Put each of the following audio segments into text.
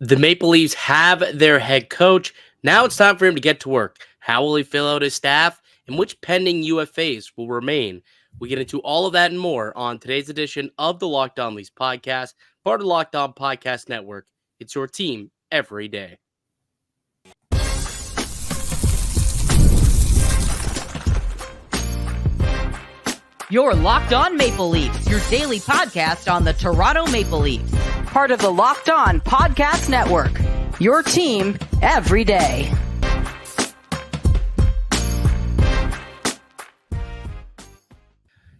The Maple Leafs have their head coach. Now it's time for him to get to work. How will he fill out his staff, and which pending UFAs will remain? We get into all of that and more on today's edition of the Locked On Leafs podcast, part of the Locked On Podcast Network. It's your team every day. You're Locked On Maple Leafs, your daily podcast on the Toronto Maple Leafs. Part of the Locked On Podcast Network, your team every day.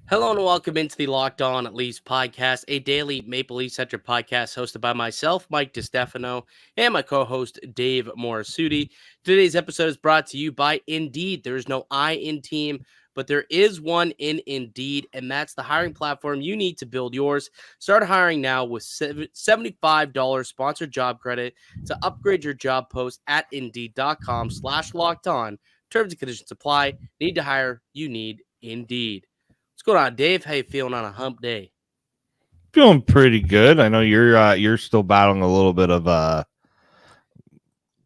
Hello and welcome into the Locked On Leafs podcast, a daily Maple Leaf-centric podcast hosted by myself, Mike DiStefano, and my co-host, Dave Morassutti. Today's episode is brought to you by Indeed. There is no I in team, but there is one in Indeed, and that's the hiring platform you need to build yours. Start hiring now with $75 sponsored job credit to upgrade your job post at Indeed.com/lockedon. Terms and conditions apply. Need to hire? You need Indeed. What's going on, Dave? How you feeling on a hump day? Feeling pretty good. I know you're still battling a little bit of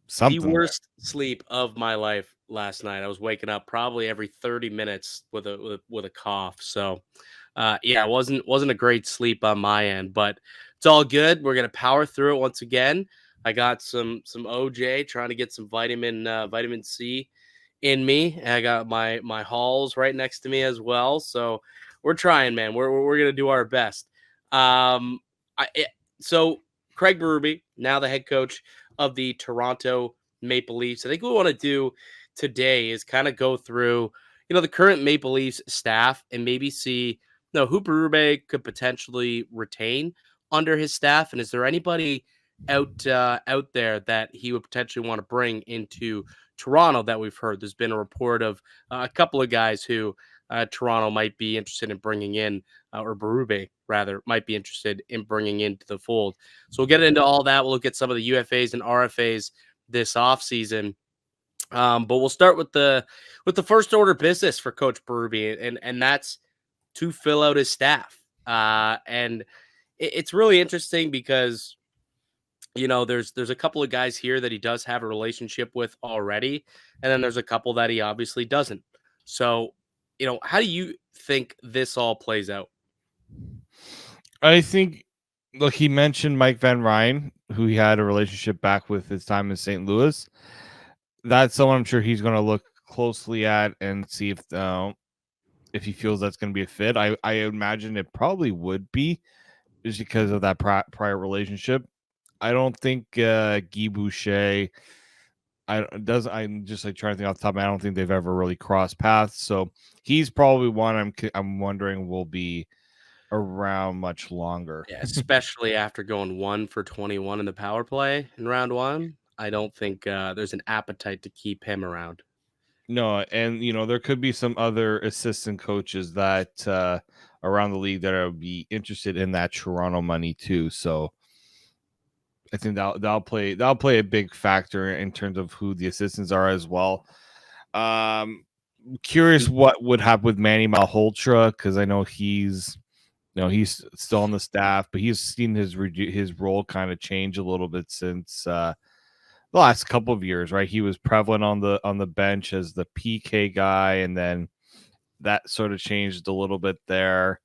something. The worst sleep of my life last night. I was waking up probably every 30 minutes with a cough. So, it wasn't a great sleep on my end, but it's all good. We're gonna power through it once again. I got some OJ, trying to get some vitamin C in me. I got my halls right next to me as well. So we're trying, man. We're gonna do our best. So Craig Berube, now the head coach of the Toronto Maple Leafs. I think what we want to do today is kind of go through, the current Maple Leafs staff and maybe see, who Berube could potentially retain under his staff, and is there anybody out there that he would potentially want to bring into Toronto that we've heard. There's been a report of a couple of guys who Toronto might be interested in bringing in, or Berube rather might be interested in bringing into the fold. So we'll get into all that. We'll look at some of the UFAs and RFAs this offseason. But we'll start with the first order business for Coach Berube, and that's to fill out his staff. And it's really interesting because there's a couple of guys here that he does have a relationship with already, and then there's a couple that he obviously doesn't. So, how do you think this all plays out? I think, look, he mentioned Mike Van Ryn, who he had a relationship back with his time in St. Louis. That's someone I'm sure he's going to look closely at and see if he feels that's going to be a fit. I imagine it probably would be, just because of that prior relationship. I don't think Guy Boucher. I'm just trying to think off the top of my head. I don't think they've ever really crossed paths. So he's probably one I'm wondering will be around much longer. Yeah, especially after going 1 for 21 in the power play in round one. I don't think there's an appetite to keep him around. No, and there could be some other assistant coaches that around the league that would be interested in that Toronto money too. So I think that'll play a big factor in terms of who the assistants are as well. Curious what would happen with Manny Malhotra, because I know he's still on the staff, but he's seen his role kind of change a little bit since the last couple of years, right? He was prevalent on the bench as the PK guy, and then that sort of changed a little bit there.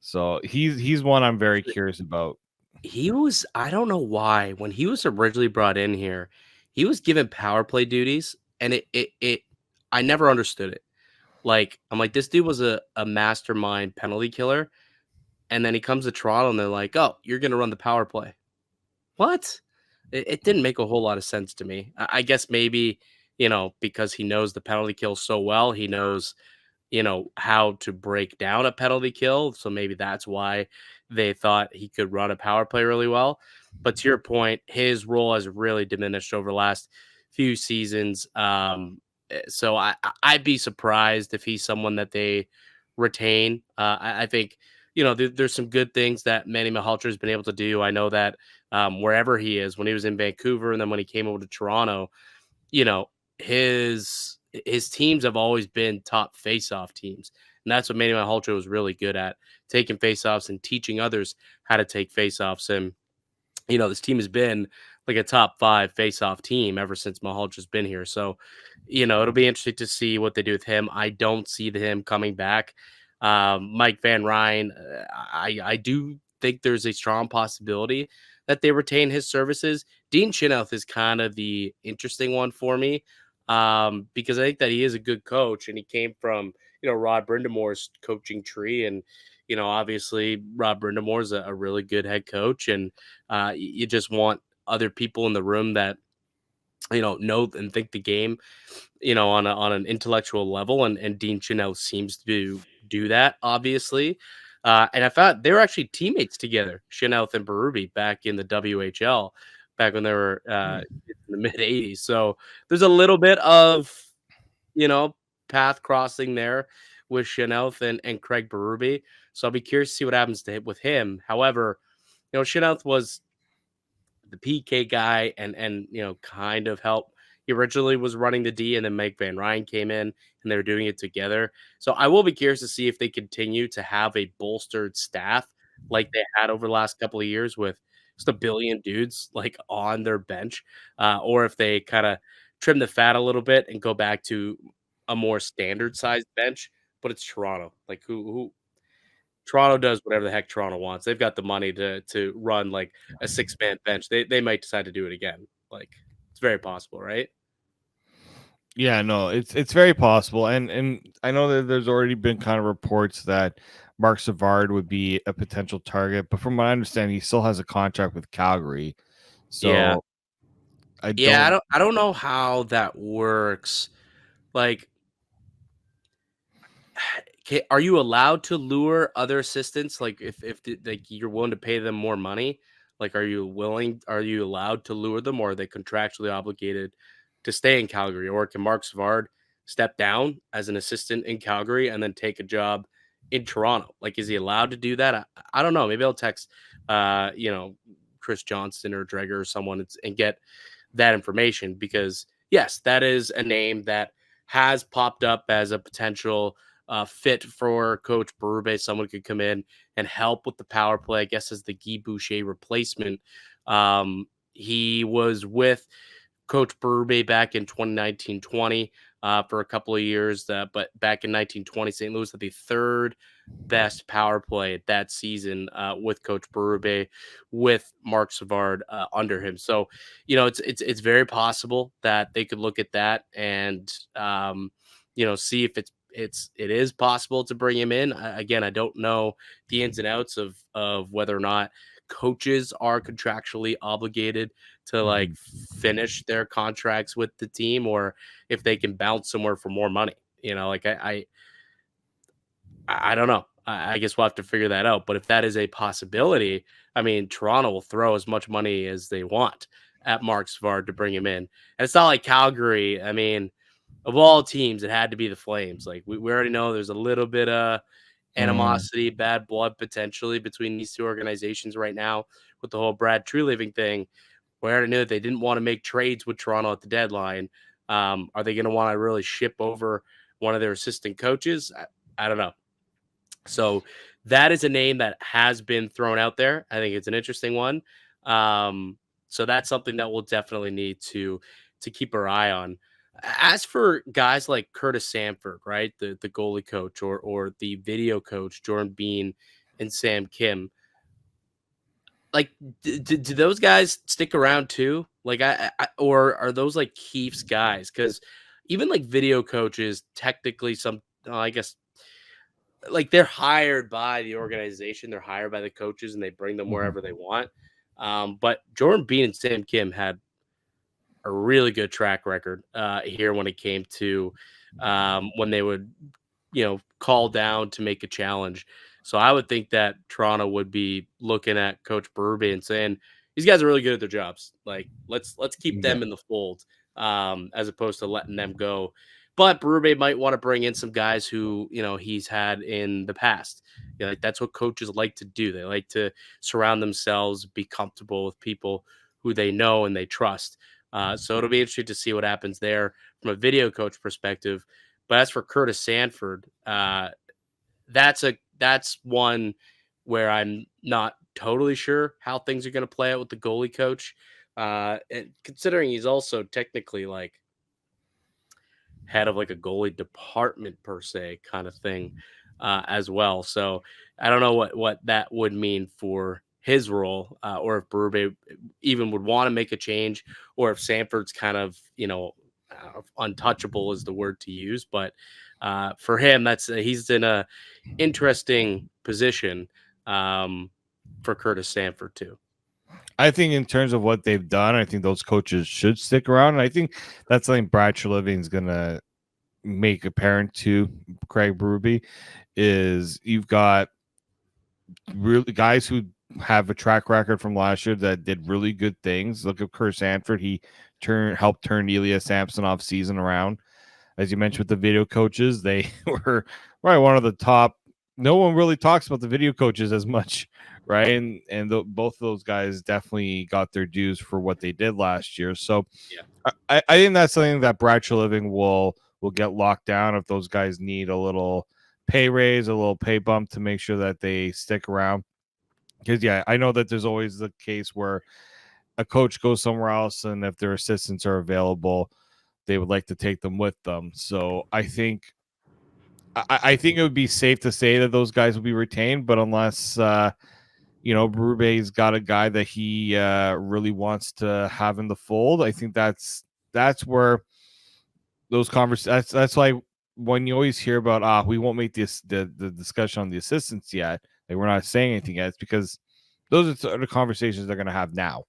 So he's one I'm very curious about. He was, I don't know why, when he was originally brought in here, he was given power play duties, and I never understood it. I'm like, this dude was a mastermind penalty killer, and then he comes to Toronto, and they're like, oh, you're going to run the power play. What? It didn't make a whole lot of sense to me. I guess maybe, because he knows the penalty kill so well, he knows, how to break down a penalty kill. So maybe that's why they thought he could run a power play really well. But to your point, his role has really diminished over the last few seasons. So I'd be surprised if he's someone that they retain. I think, there's some good things that Manny Malhotra has been able to do. I know that wherever he is, when he was in Vancouver and then when he came over to Toronto, his teams have always been top face-off teams. And that's what Manny Malhotra was really good at, taking face-offs and teaching others how to take face-offs. And, this team has been like a top 5 face-off team ever since Mahalch has been here. So, it'll be interesting to see what they do with him. I don't see him coming back. Mike Van Ryn, I do think there's a strong possibility that they retain his services. Dean Chenoweth is kind of the interesting one for me, because I think that he is a good coach, and he came from Rod Brindamore's coaching tree, and obviously Rod Brindamore is a really good head coach, and you just want other people in the room that know and think the game on an intellectual level, and Dean Chenoweth seems to do that, obviously. And I found they were actually teammates together, Chenoweth and Berube, back in the WHL, back when they were in the mid '80s. So there's a little bit of you know path crossing there with Chenoweth and Craig Berube. So I'll be curious to see what happens with him. However, Chenoweth was the PK guy, and kind of help. He originally was running the D, and then Mike Van Ryn came in, and they were doing it together. So I will be curious to see if they continue to have a bolstered staff like they had over the last couple of years with just a billion dudes like on their bench, or if they kind of trim the fat a little bit and go back to a more standard sized bench. But it's Toronto. Like who Toronto does whatever the heck Toronto wants. They've got the money to run like a 6-man bench. They might decide to do it again. Like it's very possible, right? Yeah, no, it's very possible, and I know that there's already been kind of reports that Mark Savard would be a potential target, but from what I understand, he still has a contract with Calgary, Yeah. so I Yeah, don't. I don't know how that works. Like are you allowed to lure other assistants? Like like you're willing to pay them more money? Like are you allowed to lure them, or are they contractually obligated to stay in Calgary? Or can Mark Savard step down as an assistant in Calgary and then take a job in Toronto? Like is he allowed to do that? I don't know. Maybe I'll text Chris Johnston or Dreger or someone and get that information, because yes, that is a name that has popped up as a potential fit for Coach Berube. Someone could come in and help with the power play, I guess, as the Guy Boucher replacement. He was with Coach Berube back in 2019-20 for a couple of years. But back in 1920, St. Louis had the third best power play that season with Coach Berube, with Mark Savard under him. So, it's very possible that they could look at that and see if it is possible to bring him in. Again, I don't know the ins and outs of whether or not coaches are contractually obligated to like finish their contracts with the team, or if they can bounce somewhere for more money. Like I don't know. I guess we'll have to figure that out. But if that is a possibility, I mean, Toronto will throw as much money as they want at Mark Savard to bring him in. And it's not like Calgary. I mean, of all teams, it had to be the Flames. Like we already know there's a little bit of animosity, bad blood potentially between these two organizations right now with the whole Brad True-Living thing. We already knew that they didn't want to make trades with Toronto at the deadline. Are they going to want to really ship over one of their assistant coaches? I don't know. So that is a name that has been thrown out there. I think it's an interesting one. So that's something that we'll definitely need to keep our eye on. As for guys like Curtis Sanford, right, the goalie coach, or the video coach Jordan Bean and Sam Kim, like do those guys stick around too? Like or are those like Keefe's guys? Because even like video coaches, technically, I guess like they're hired by the organization, they're hired by the coaches, and they bring them wherever they want. But Jordan Bean and Sam Kim had a really good track record here when it came to when they would, call down to make a challenge. So I would think that Toronto would be looking at Coach Berube and saying, these guys are really good at their jobs. Like let's keep them in the fold, as opposed to letting them go. But Berube might want to bring in some guys who, he's had in the past. Like that's what coaches like to do. They like to surround themselves, be comfortable with people who they know and they trust. So it'll be interesting to see what happens there from a video coach perspective. But as for Curtis Sanford, that's one where I'm not totally sure how things are going to play out with the goalie coach. And considering he's also technically like head of like a goalie department per se kind of thing as well. So I don't know what that would mean for his role, or if Berube even would want to make a change, or if Sanford's kind of untouchable is the word to use. But for him, he's in a interesting position for Curtis Sanford too. I think in terms of what they've done, I think those coaches should stick around. And I think that's something Brad Treliving is going to make apparent to Craig Berube is you've got really guys who have a track record from last year that did really good things. Look at Curtis Sanford. He helped turn Ilya Samsonov season around. As you mentioned with the video coaches, they were probably one of the top. No one really talks about the video coaches as much, right? And both of those guys definitely got their dues for what they did last year. So Yeah. I think that's something that Brad Treliving will get locked down if those guys need a little pay raise, a little pay bump to make sure that they stick around. Because, yeah, I know that there's always the case where a coach goes somewhere else, and if their assistants are available, they would like to take them with them. So I think it would be safe to say that those guys will be retained, but unless Berube's got a guy that he really wants to have in the fold, I think that's where those conversations. That's like when you always hear about we won't make the discussion on the assistants yet. Like, we're not saying anything yet. It's because those are the conversations they're going to have now,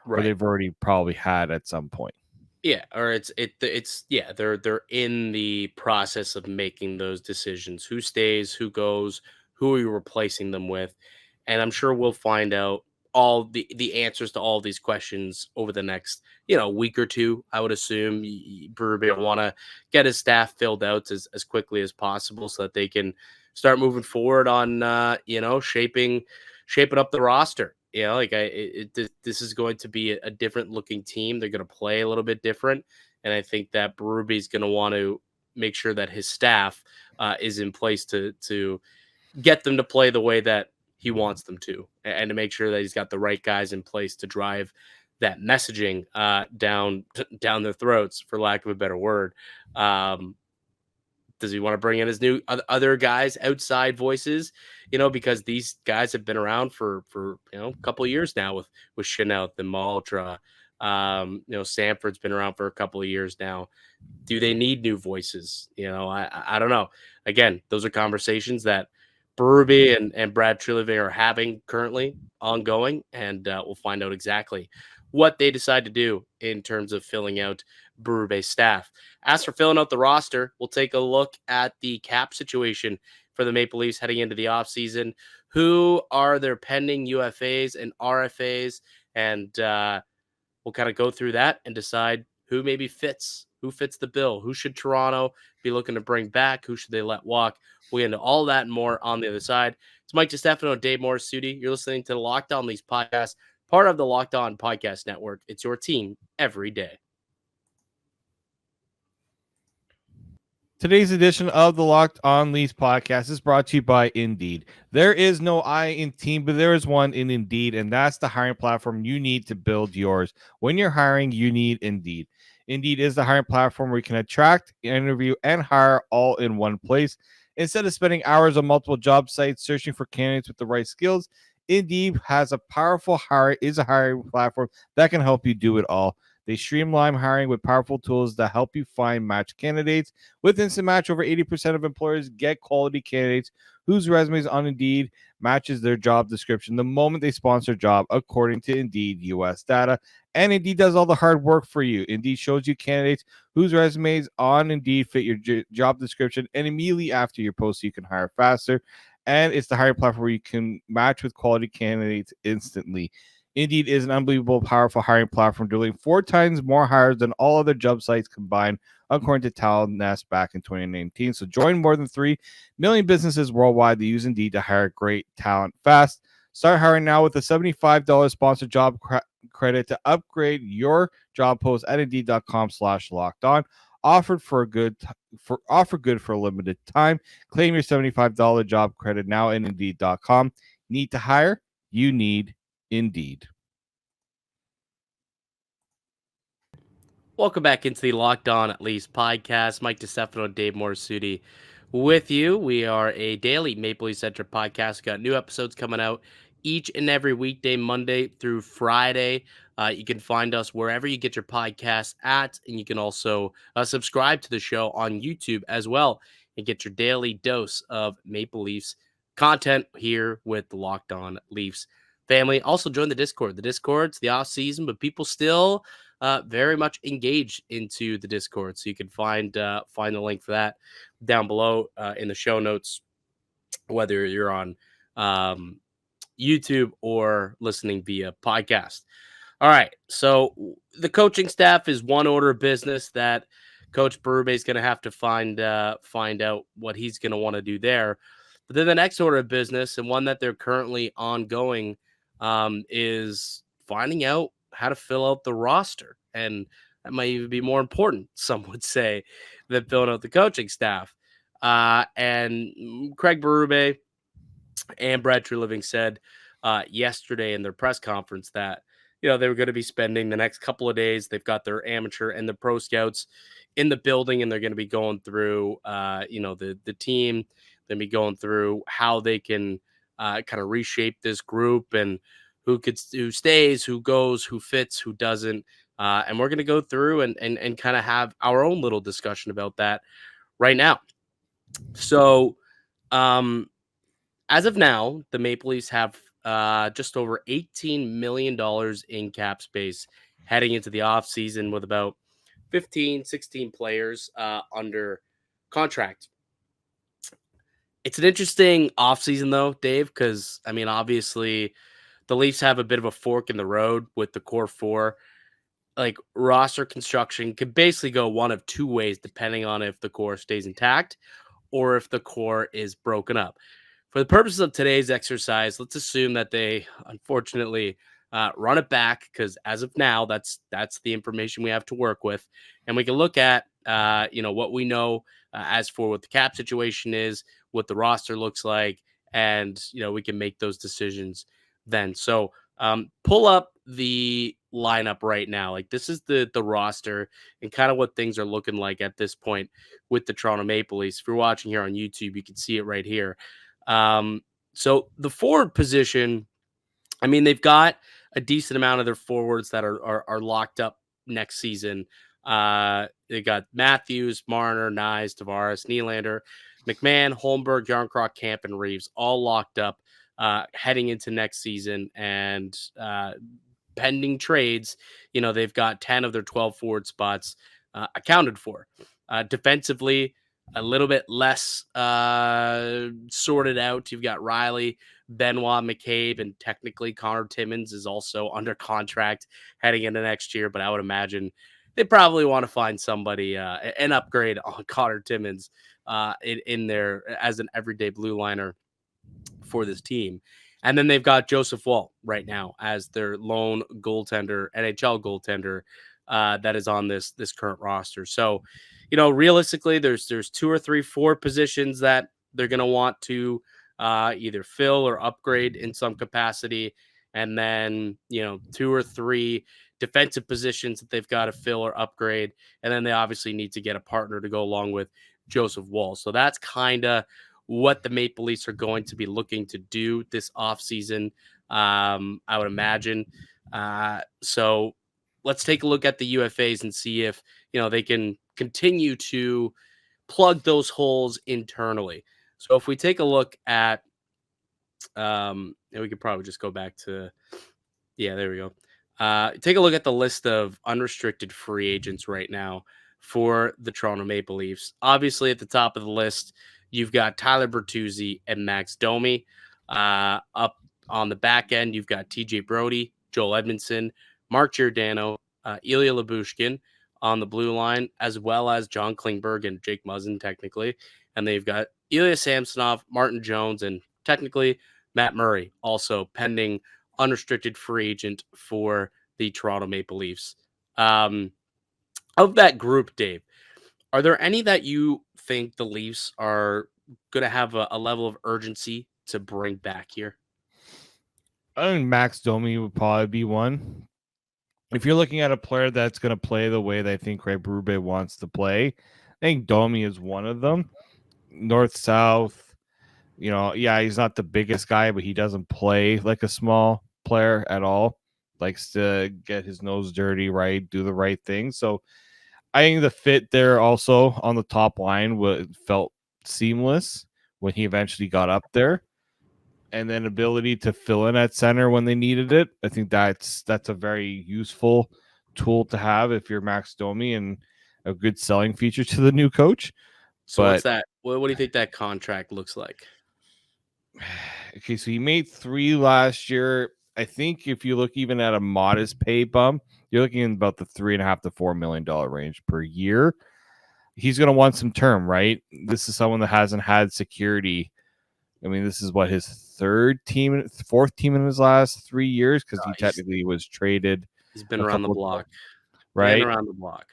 or they've already probably had at some point. Yeah, or they're in the process of making those decisions. Who stays, who goes, who are you replacing them with? And I'm sure we'll find out all the answers to all these questions over the next, week or two. I would assume Berube will want to get his staff filled out as quickly as possible so that they can start moving forward on shaping up the roster. This is going to be a different looking team. They're going to play a little bit different, and I think that Berube is going to want to make sure that his staff is in place to get them to play the way that he wants them to, and to make sure that he's got the right guys in place to drive that messaging down their throats, for lack of a better word. Does he want to bring in his new other guys, outside voices? Because these guys have been around for a couple of years now with Chanel, the Maltra. Sanford's been around for a couple of years now. Do they need new voices? I don't know. Again, those are conversations that Berube and Brad Treliving are having currently ongoing, and we'll find out exactly what they decide to do in terms of filling out Berube's staff. As for filling out the roster, we'll take a look at the cap situation for the Maple Leafs heading into the offseason. Who are their pending UFAs and RFAs? And we'll kind of go through that and decide who maybe fits the bill. Who should Toronto be looking to bring back? Who should they let walk? We'll get into all that and more on the other side. It's Mike DiStefano and Dave Morassutti. You're listening to the Locked On Leafs podcast, part of the Locked On Podcast Network. It's your team every day. Today's edition of the Locked On Leafs podcast is brought to you by Indeed. There is no I in team, but there is one in Indeed, and that's the hiring platform you need to build yours. When you're hiring, you need Indeed. Indeed is the hiring platform where you can attract, interview, and hire all in one place. Instead of spending hours on multiple job sites searching for candidates with the right skills, Indeed has a hiring platform that can help you do it all. They streamline hiring with powerful tools that help you find match candidates. With Instant Match, over 80% of employers get quality candidates whose resumes on Indeed matches their job description the moment they sponsor a job, according to Indeed US data. And Indeed does all the hard work for you. Indeed shows you candidates whose resumes on Indeed fit your job description, and immediately after your post, you can hire faster. And it's the hiring platform where you can match with quality candidates instantly. Indeed is an unbelievable, powerful hiring platform, doing 4 times more hires than all other job sites combined, according to Talent Nest back in 2019. So join more than 3 million businesses worldwide that use Indeed to hire great talent fast. Start hiring now with a $75 sponsored job credit to upgrade your job post at Indeed.com/lockedon. Offer good for a limited time. Claim your $75 job credit now at Indeed.com. Need to hire? You need Indeed. Welcome back into the Locked On at Leafs podcast. Mike DiStefano and David Morassutti with you. We are a daily Maple Leaf centric podcast. We've got new episodes coming out each and every weekday, Monday through Friday. You can find us wherever you get your podcasts at, and you can also subscribe to the show on YouTube as well and get your daily dose of Maple Leafs content here with the Locked On Leafs family. Also join the Discord. The Discord's the off season, but people still very much engaged into the Discord. So you can find the link for that down below in the show notes, whether you're on YouTube or listening via podcast. All right. So the coaching staff is one order of business that Coach Berube is going to have to find out what he's going to want to do there. But then the next order of business, and one that they're currently ongoing, is finding out how to fill out the roster. And that might even be more important, some would say, than filling out the coaching staff. And Craig Berube and Brad Treliving said yesterday in their press conference that, they were going to be spending the next couple of days. They've got their amateur and the pro scouts in the building, and they're going to be going through, the team. They're going to be going through how they can kind of reshape this group and who stays, who goes, who fits, who doesn't. And we're going to go through and kind of have our own little discussion about that right now. So, as of now, the Maple Leafs have just over $18 million in cap space heading into the offseason with about 15, 16 players under contract. It's an interesting offseason, though, Dave, because, obviously the Leafs have a bit of a fork in the road with the core four. Like, roster construction could basically go one of two ways, depending on if the core stays intact or if the core is broken up. For the purposes of today's exercise, let's assume that they unfortunately run it back, because as of now, that's the information we have to work with, and we can look at what we know as for what the cap situation is, what the roster looks like, and we can make those decisions then. So pull up the lineup right now. Like, this is the roster and kind of what things are looking like at this point with the Toronto Maple Leafs. If you're watching here on YouTube, you can see it right here. So the forward position, they've got a decent amount of their forwards that are locked up next season. They got Matthews, Marner, Nyes, Tavares, Nylander, McMahon, Holmberg, Yarncroc, Camp, and Reeves all locked up heading into next season. And pending trades, they've got 10 of their 12 forward spots accounted for. Defensively, a little bit less sorted out. You've got Riley, Benoit, McCabe, and technically Connor Timmins is also under contract heading into next year. But I would imagine they probably want to find somebody, an upgrade on Connor Timmins in there as an everyday blue liner for this team. And then they've got Joseph Woll right now as their lone goaltender, NHL goaltender that is on this current roster. So, realistically, there's 2 or 3 forward positions that they're going to want to either fill or upgrade in some capacity. And then, 2 or 3 defensive positions that they've got to fill or upgrade. And then they obviously need to get a partner to go along with Joseph Woll. So that's kind of what the Maple Leafs are going to be looking to do this offseason, I would imagine. So let's take a look at the UFAs and see if, they can continue to plug those holes internally. So if we take a look at, and we could probably just go back to, there we go. Take a look at the list of unrestricted free agents right now for the Toronto Maple Leafs. Obviously, at the top of the list, you've got Tyler Bertuzzi and Max Domi. Up on the back end, you've got TJ Brody, Joel Edmundson, Mark Giordano, Ilya Lyubushkin on the blue line, as well as John Klingberg and Jake Muzzin, technically. And they've got Ilya Samsonov, Martin Jones, and technically Matt Murray, also pending unrestricted free agent for the Toronto Maple Leafs. Of that group, Dave, are there any that you think the Leafs are going to have a level of urgency to bring back here? I think Max Domi would probably be one. if you're looking at a player that's going to play the way that I think Craig Berube wants to play, I think Domi is one of them. North south, yeah, he's not the biggest guy, but he doesn't play like a small player at all. Likes to get his nose dirty, right? Do the right thing. So I think the fit there also on the top line felt seamless when he eventually got up there. And then ability to fill in at center when they needed it. I think that's a very useful tool to have if you're Max Domi, and a good selling feature to the new coach. So But what's that? What do you think that contract looks like? okay, so he made 3 last year. I think if you look even at a modest pay bump, you're looking in about the $3.5 to $4 million range per year. He's going to want some term, right? This is someone that hasn't had security. I mean, this is what his fourth team in his last 3 years, because he technically was traded. He's been around the block, right? Been around the block.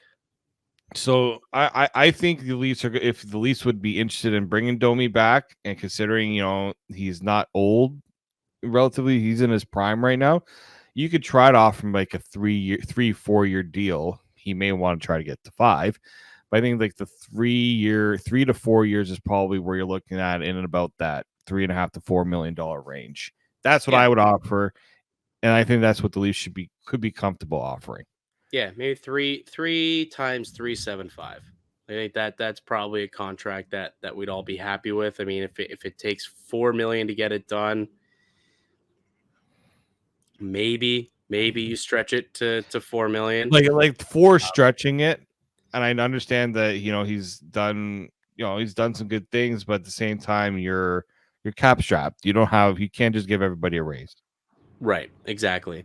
So I think the Leafs if the Leafs would be interested in bringing Domi back, and considering he's not old, relatively, he's in his prime right now, you could try to offer him like a 4 year deal. He may want to try to get to 5, but I think like the 3 to 4 years is probably where you're looking at, in and about that $3.5 to $4 million range. That's what I would offer, and I think that's what the Leafs could be comfortable offering. Yeah, maybe three times 375. I think that's probably a contract that we'd all be happy with. I mean, if it takes $4 million to get it done, maybe you stretch it to $4 million. Like for stretching it, and I understand that he's done some good things, but at the same time you're cap strapped. You can't just give everybody a raise. Right, exactly.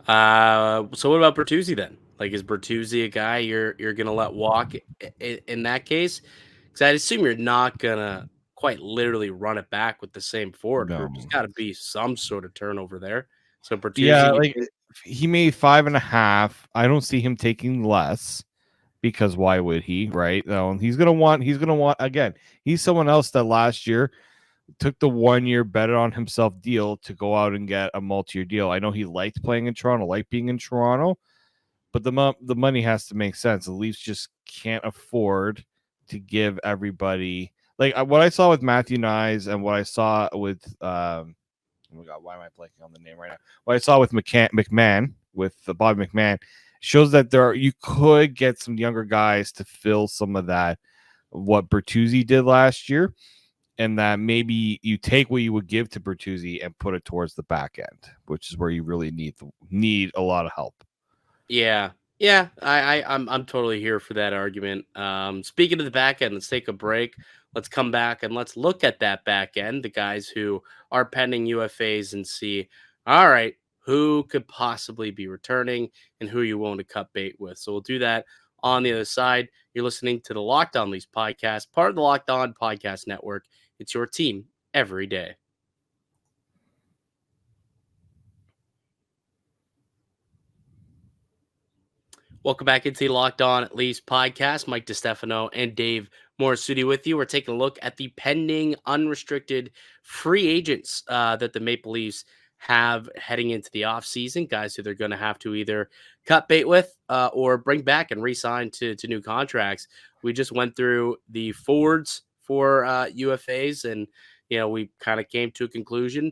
So what about Bertuzzi then? Like, is Bertuzzi a guy you're gonna let walk in that case? Because I'd assume you're not gonna quite literally run it back with the same forward group. There's got to be some sort of turnover there. So Bertuzzi, yeah, like he made 5.5. I don't see him taking less, because why would he? Right? No, he's gonna want again. He's someone else that last year took the 1 year better on himself deal to go out and get a multi-year deal. I know he liked playing in Toronto, liked being in Toronto, but the money has to make sense. The Leafs just can't afford to give everybody, like what I saw with Matthew Nyes and what I saw with oh my God, why am I blanking on the name right now? What I saw with McMahon, with Bob McMahon, shows that you could get some younger guys to fill some of that, what Bertuzzi did last year, and that maybe you take what you would give to Bertuzzi and put it towards the back end, which is where you really need a lot of help. Yeah. I'm totally here for that argument. Speaking of the back end, let's take a break. Let's come back and let's look at that back end, the guys who are pending UFAs, and see, all right, who could possibly be returning and who you willing to cut bait with. So we'll do that on the other side. You're listening to the Locked On Leafs podcast, part of the Locked On Podcast Network. It's your team every day. Welcome back into the Locked On Leafs podcast. Mike DiStefano and Dave Morassutti with you. We're taking a look at the pending unrestricted free agents that the Maple Leafs have heading into the offseason. Guys who they're going to have to either cut bait with or bring back and re-sign to new contracts. We just went through the forwards for UFAs, and we kind of came to a conclusion.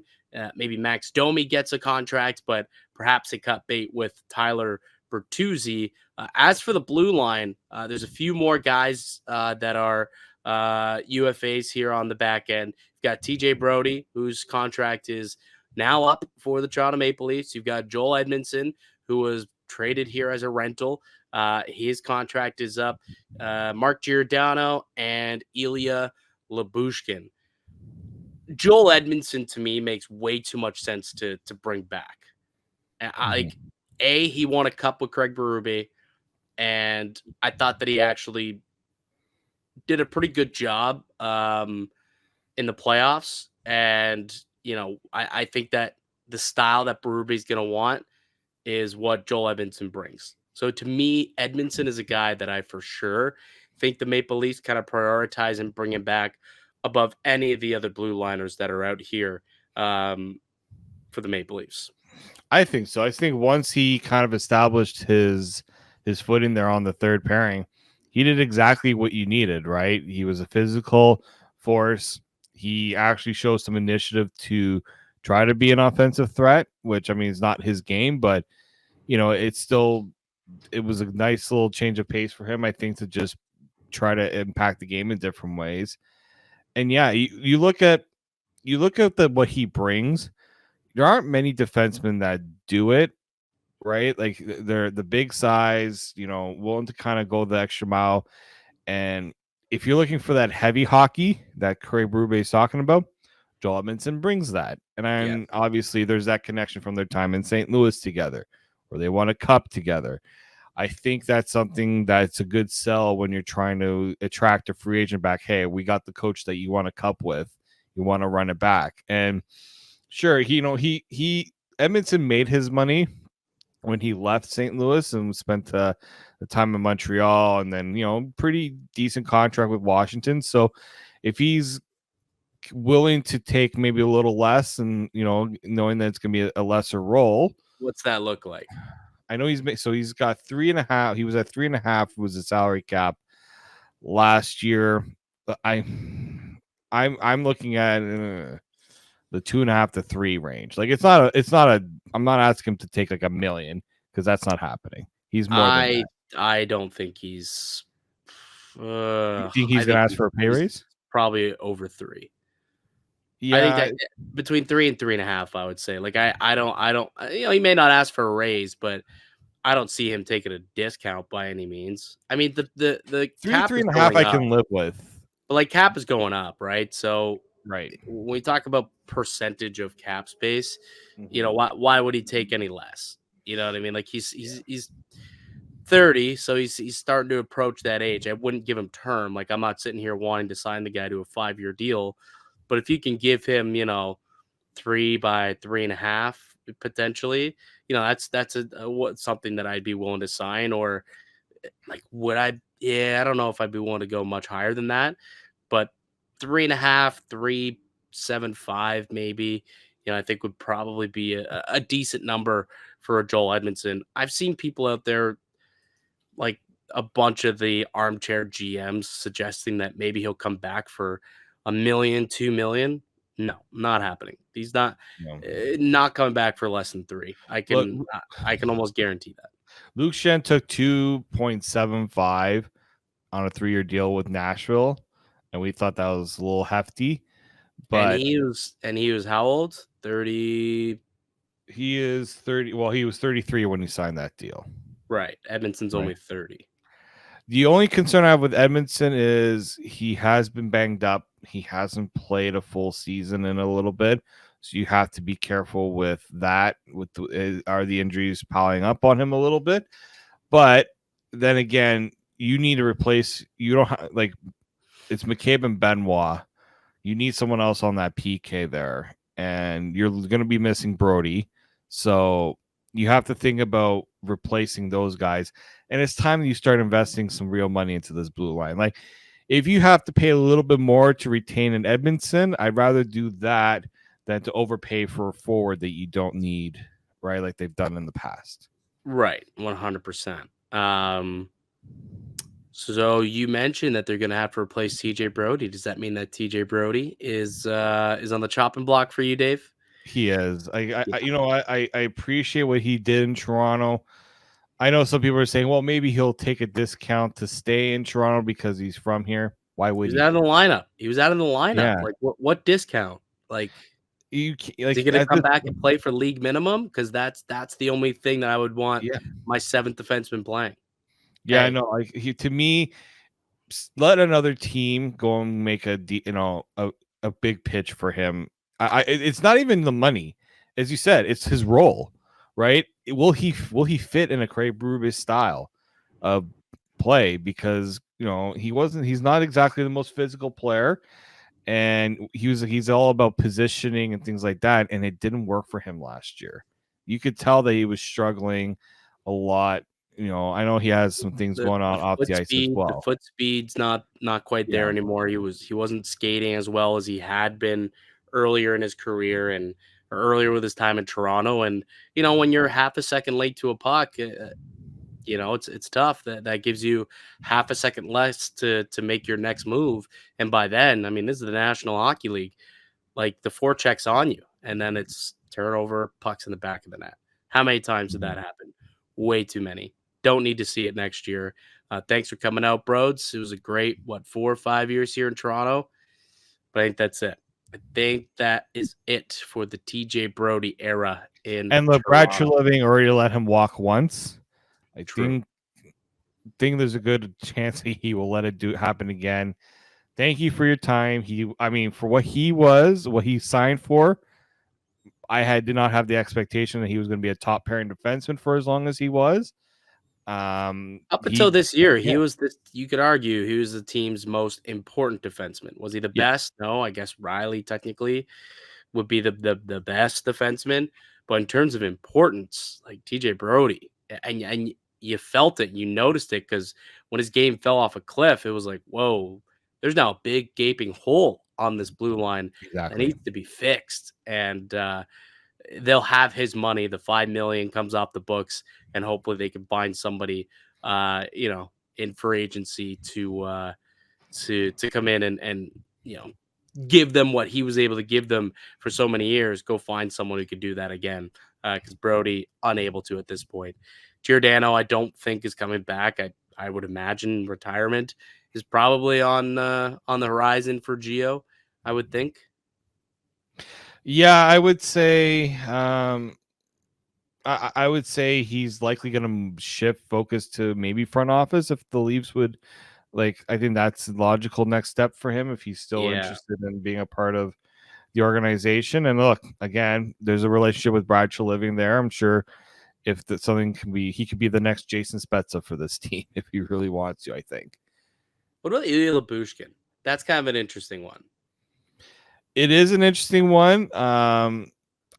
Maybe Max Domi gets a contract, but perhaps a cut bait with Tyler Bertuzzi. As for the blue line, there's a few more guys that are UFAs here on the back end. You've got TJ Brodie, whose contract is now up for the Toronto Maple Leafs. You've got Joel Edmundson, who was traded here as a rental. His contract is up. Mark Giordano and Ilya Lyubushkin. Joel Edmundson, to me, makes way too much sense to bring back. He won a cup with Craig Berube, and I thought that he actually did a pretty good job in the playoffs. And, I think that the style that Berube is going to want is what Joel Edmundson brings. So to me, Edmundson is a guy that I for sure think the Maple Leafs kind of prioritize and bring him back above any of the other blue liners that are out here for the Maple Leafs. I think so. I think once he kind of established his footing there on the third pairing, he did exactly what you needed, right? He was a physical force. He actually showed some initiative to try to be an offensive threat, which I mean is not his game, but it was a nice little change of pace for him, I think, to just try to impact the game in different ways. And yeah, you look at what he brings. There aren't many defensemen that do it, right? Like they're the big size, willing to kind of go the extra mile. And if you're looking for that heavy hockey that Craig Berube is talking about, Joel Edmundson brings that. And then obviously there's that connection from their time in St. Louis together, where they won a cup together. I think that's something that's a good sell when you're trying to attract a free agent back. Hey, we got the coach that you want a cup with. You want to run it back. And sure, he Edmundson made his money when he left St. Louis and spent the time in Montreal, and then pretty decent contract with Washington. So if he's willing to take maybe a little less, and knowing that it's gonna be a lesser role, what's that look like? I know he's got 3.5. He was at 3.5 was the salary cap last year. I'm looking at the 2.5 to 3 range. Like it's not a. I'm not asking him to take like $1 million, because that's not happening. He's more than that. I don't think he's. You think he's gonna ask for a pay raise? Probably over 3. Yeah, I think that between 3 and 3.5, I would say. Like I don't. He may not ask for a raise, but I don't see him taking a discount by any means. I mean, the 3.5 I can live with, but like cap is going up, right? So right, when we talk about percentage of cap space, why would he take any less? You know what I mean? Like he's 30, so he's starting to approach that age. I wouldn't give him term. Like I'm not sitting here wanting to sign the guy to a 5-year deal, but if you can give him, 3 by 3.5 potentially, that's something that I'd be willing to sign. Or like, would I? Yeah, I don't know if I'd be willing to go much higher than that, but 3.5, 3.75 maybe. I think would probably be a decent number for a Joel Edmundson. I've seen people out there, like a bunch of the armchair GMs, suggesting that maybe he'll come back for $1 million, $2 million. No, not happening. He's not coming back for less than 3. I can almost guarantee that. Lyubushkin took 2.75 on a 3-year deal with Nashville, and we thought that was a little hefty. But he was how old? 30. He is 30. Well, he was 33 when he signed that deal. Right. Edmondson's only 30. The only concern I have with Edmundson is he has been banged up. He hasn't played a full season in a little bit. So you have to be careful with that. Are the injuries piling up on him a little bit? But then again, you need to replace. You don't it's McCabe and Benoit. You need someone else on that PK there, and you're going to be missing Brody. So you have to think about replacing those guys. And it's time that you start investing some real money into this blue line. Like, if you have to pay a little bit more to retain an Edmundson, I'd rather do that than to overpay for a forward that you don't need, right? Like they've done in the past. Right. 100%. So you mentioned that they're going to have to replace TJ Brody. Does that mean that TJ Brody is on the chopping block for you, Dave? He is. I appreciate what he did in Toronto. I know some people are saying, well, maybe he'll take a discount to stay in Toronto because he's from here. Why would he? He was out of the lineup. Yeah. Like, what discount? Like, is he going to come back and play for league minimum? Because that's the only thing that I would want my 7th defenseman playing. Yeah, I know. Like, to me, let another team go and make a big pitch for him. It's not even the money, as you said. It's his role, right? Will he fit in a Craig Berube style of play? Because he's not exactly the most physical player, and he's all about positioning and things like that, and it didn't work for him last year. You could tell that he was struggling a lot. I know he has some things going on off the ice as well. The foot speed's not quite there anymore. He wasn't skating as well as he had been earlier in his career, and earlier with his time in Toronto. And, when you're half a second late to a puck, it's tough. That gives you half a second less to make your next move. And by then, I mean, this is the National Hockey League. Like, the forecheck's on you, and then it's turnover, pucks in the back of the net. How many times did that happen? Way too many. Don't need to see it next year. Thanks for coming out, Broads. It was a great, 4 or 5 years here in Toronto? But I think that's it. I think that is it for the TJ Brodie era in And look, Brad Treliving already let him walk once. I think there's a good chance he will let it happen again. Thank you for your time. For what he signed for, I did not have the expectation that he was going to be a top pairing defenseman for as long as he was. Up until this year, he was this. You could argue he was the team's most important defenseman. Was he the best? No, I guess Riley technically would be the best defenseman. But in terms of importance, like TJ Brodie, and you felt it, you noticed it, because when his game fell off a cliff, it was like, whoa, there's now a big gaping hole on this blue line that needs to be fixed. And they'll have his money. The $5 million comes off the books, and hopefully they can find somebody, in free agency to come in and give them what he was able to give them for so many years. Go find someone who could do that again, because Brodie unable to at this point. Giordano, I don't think is coming back. I would imagine retirement is probably on the horizon for Gio, I would think. Yeah, I would say I would say he's likely going to shift focus to maybe front office if the Leafs would, like, I think that's the logical next step for him if he's still interested in being a part of the organization. And look, again, there's a relationship with Brad Treliving there. I'm sure if something can be, he could be the next Jason Spezza for this team if he really wants to, I think. What about Ilya Lyubushkin? That's kind of an interesting one. It is an interesting one.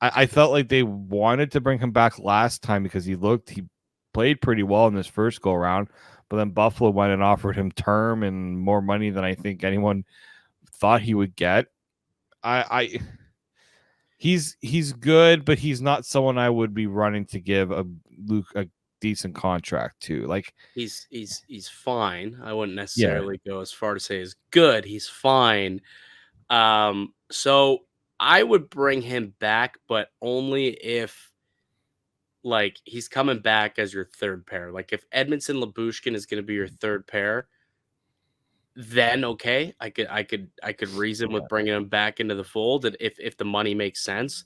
I felt like they wanted to bring him back last time because he played pretty well in this first go around, but then Buffalo went and offered him term and more money than I think anyone thought he would get. He's good, but he's not someone I would be running to give a decent contract to. Like, he's fine. I wouldn't necessarily go as far to say he's good. He's fine. So I would bring him back, but only if, like, he's coming back as your third pair. Like, if Edmundson Lyubushkin is going to be your third pair, then okay, I could reason with bringing him back into the fold, and if the money makes sense.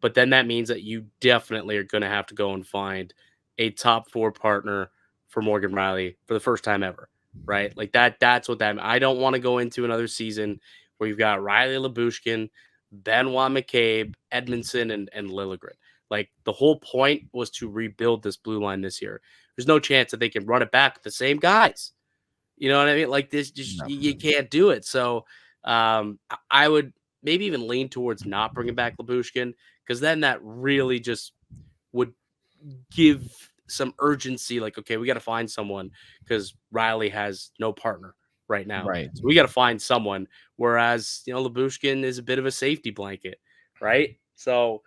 But then that means that you definitely are going to have to go and find a top 4 partner for Morgan Riley for the first time ever, right? Like that's what that means. I don't want to go into another season where you've got Riley Lyubushkin, Benoit McCabe, Edmundson, and Liljegren. Like, the whole point was to rebuild this blue line this year. There's no chance that they can run it back with the same guys. You know what I mean? Like, this just you can't do it. So I would maybe even lean towards not bringing back Lyubushkin, because then that really just would give some urgency. Like, okay, we got to find someone because Riley has no partner right now. Right. So we got to find someone. Whereas, Lyubushkin is a bit of a safety blanket, right? So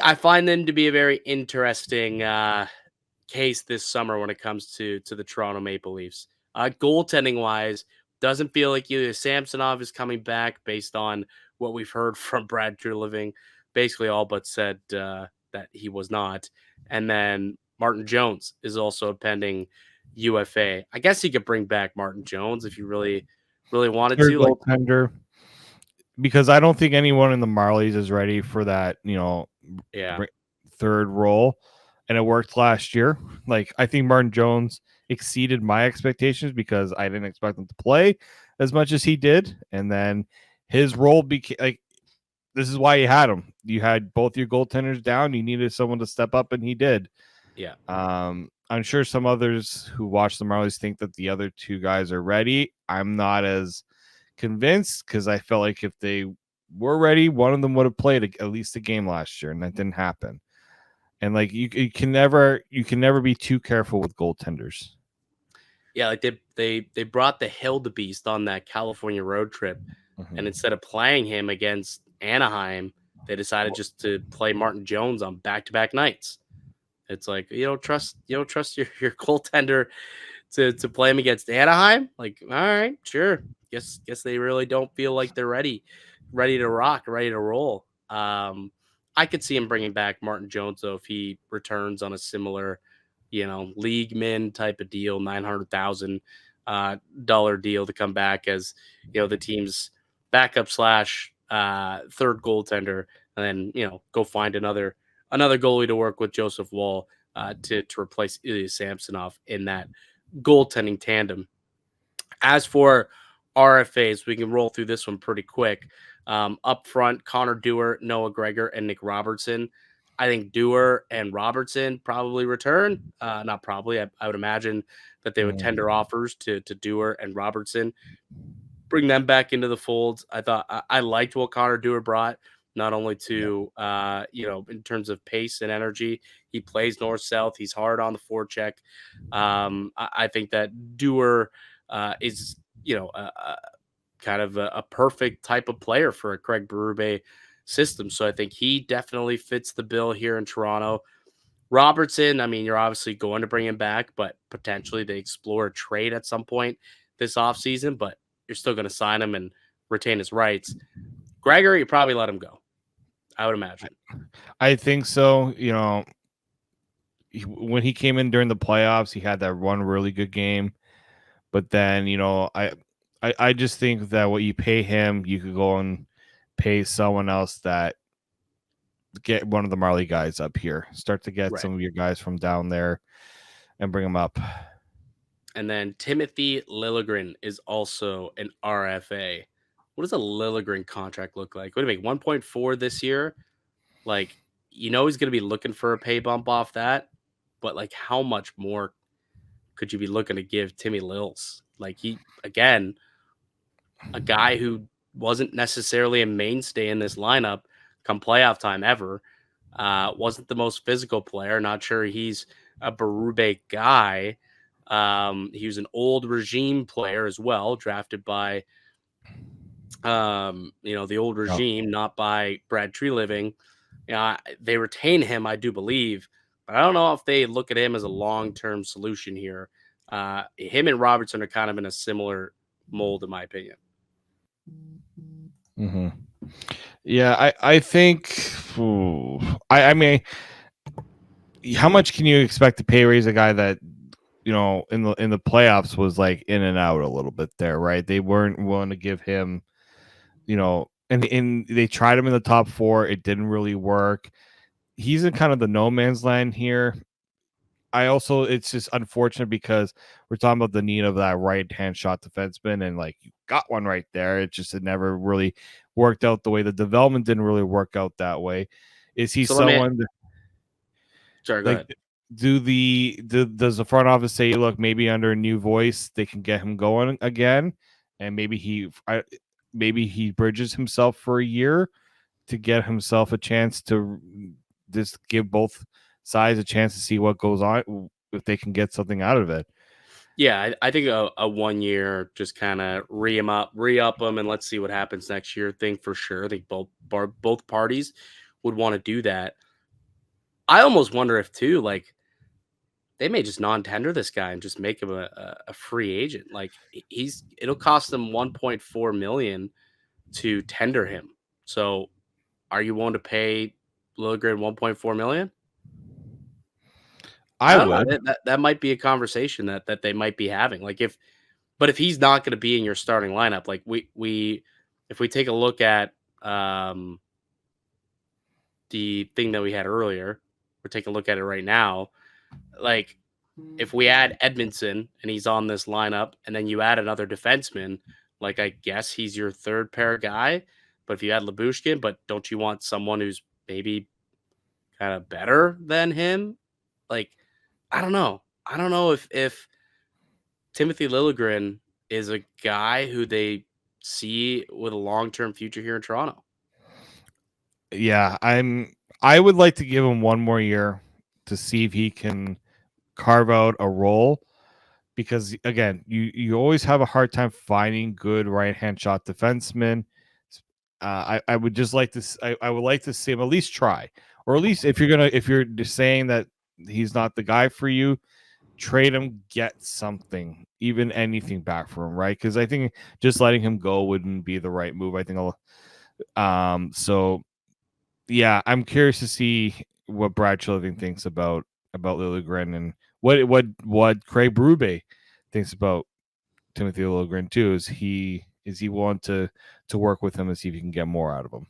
I find them to be a very interesting case this summer when it comes to the Toronto Maple Leafs. Goaltending wise, doesn't feel like Ilya Samsonov is coming back based on what we've heard from Brad Treliving. Basically all but said that he was not. And then Martin Jones is also a pending UFA. I guess he could bring back Martin Jones if you really, really wanted to. Goaltender, because I don't think anyone in the Marlies is ready for that, third role. And it worked last year. Like, I think Martin Jones exceeded my expectations because I didn't expect him to play as much as he did. And then his role became like, this is why you had him. You had both your goaltenders down. You needed someone to step up, and he did. Yeah. I'm sure some others who watch the Marlies think that the other two guys are ready. I'm not as convinced, because I felt like if they were ready, one of them would have played at least a game last year, and that didn't happen. And like, you can never be too careful with goaltenders. Yeah, like they brought the Hildebeest on that California road trip, and instead of playing him against Anaheim, they decided just to play Martin Jones on back-to-back nights. It's like you don't trust your goaltender to play him against Anaheim. Like, all right, sure. Guess they really don't feel like they're ready to rock, ready to roll. I could see him bringing back Martin Jones though if he returns on a similar, league min type of deal, $900,000 dollar deal to come back as the team's backup slash third goaltender, and then go find another goalie to work with Joseph Wall to replace Ilya Samsonov in that goaltending tandem. As for RFAs, we can roll through this one pretty quick. Up front, Connor Dewar, Noah Gregor, and Nick Robertson. I think Dewar and Robertson probably return. Not probably. I would imagine that they would tender offers to Dewar and Robertson, bring them back into the folds. I thought I liked what Connor Dewar brought, not only to in terms of pace and energy. He plays north south. He's hard on the forecheck. I think that Dewar is kind of a perfect type of player for a Craig Berube system. So I think he definitely fits the bill here in Toronto. Robertson, I mean, you're obviously going to bring him back, but potentially they explore a trade at some point this offseason, but you're still going to sign him and retain his rights. Gregor, you probably let him go, I would imagine. I think so. When he came in during the playoffs, he had that one really good game. But then, I just think that what you pay him, you could go and pay someone else that get one of the Marley guys up here. Start to get some of your guys from down there and bring them up. And then Timothy Liljegren is also an RFA. What does a Liljegren contract look like? What do you make? 1.4 this year? Like, he's going to be looking for a pay bump off that. But, like, how much more could you be looking to give Timmy Lils? Like, he, again, a guy who wasn't necessarily a mainstay in this lineup come playoff time ever. Wasn't the most physical player. Not sure he's a Berube guy. He was an old regime player as well, drafted by, the old regime, not by Brad Treliving. They retain him, I do believe, but I don't know if they look at him as a long-term solution here. Him and Robertson are kind of in a similar mold, in my opinion. Mm-hmm. Yeah, I think. I mean, how much can you expect to pay raise a guy that in the playoffs was like in and out a little bit there, right? They weren't willing to give him, and they tried him in the top four. It didn't really work. He's in kind of the no man's land here. It's just unfortunate because we're talking about the need of that right hand shot defenseman, and like you got one right there. It never really worked out the way the development didn't really work out that way. Is he someone that, sorry, go ahead. Does the front office say, look, maybe under a new voice they can get him going again, and maybe he bridges himself for a year to get himself a chance to just give both sides a chance to see what goes on, if they can get something out of it. Yeah, I think a 1 year just kind of re-up them, and let's see what happens next year thing for sure. I think both parties would want to do that. I almost wonder if too, like, they may just non-tender this guy and just make him a free agent. Like, it'll cost them $1.4 million to tender him. So, are you willing to pay Liljegren $1.4 million? I don't know. That might be a conversation that they might be having. Like, if he's not going to be in your starting lineup, like if we take a look at the thing that we had earlier, we're taking a look at it right now. Like, if we add Edmundson and he's on this lineup, and then you add another defenseman, like, I guess he's your third pair guy. But if you add Lyubushkin, but don't you want someone who's maybe kind of better than him? Like, I don't know. I don't know if Timothy Liljegren is a guy who they see with a long-term future here in Toronto. Yeah, I would like to give him one more year to see if he can carve out a role, because again, you always have a hard time finding good right-hand shot defensemen, I would just like to. I would like to see him at least try, or at least if you're just saying that he's not the guy for you, trade him, get something, even anything back for him, right? Because I think just letting him go wouldn't be the right move. I think so yeah, I'm curious to see what Brad Chilving thinks about Liljegren and what Craig Berube thinks about Timothy Liljegren too. Is he willing to work with him and see if you can get more out of him?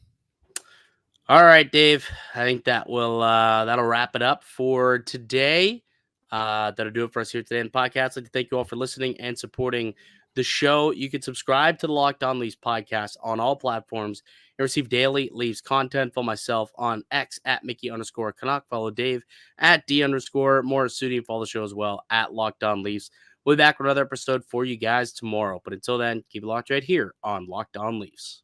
All right, Dave. I think that'll wrap it up for today. That'll do it for us here today in the podcast. I'd like to thank you all for listening and supporting the show. You can subscribe to the Locked On Leafs podcast on all platforms and receive daily Leafs content. Follow myself on X at Mickey_Canuck. Follow Dave at D_Morassutti, and follow the show as well at Locked On Leafs. We'll be back with another episode for you guys tomorrow. But until then, keep it locked right here on Locked On Leafs.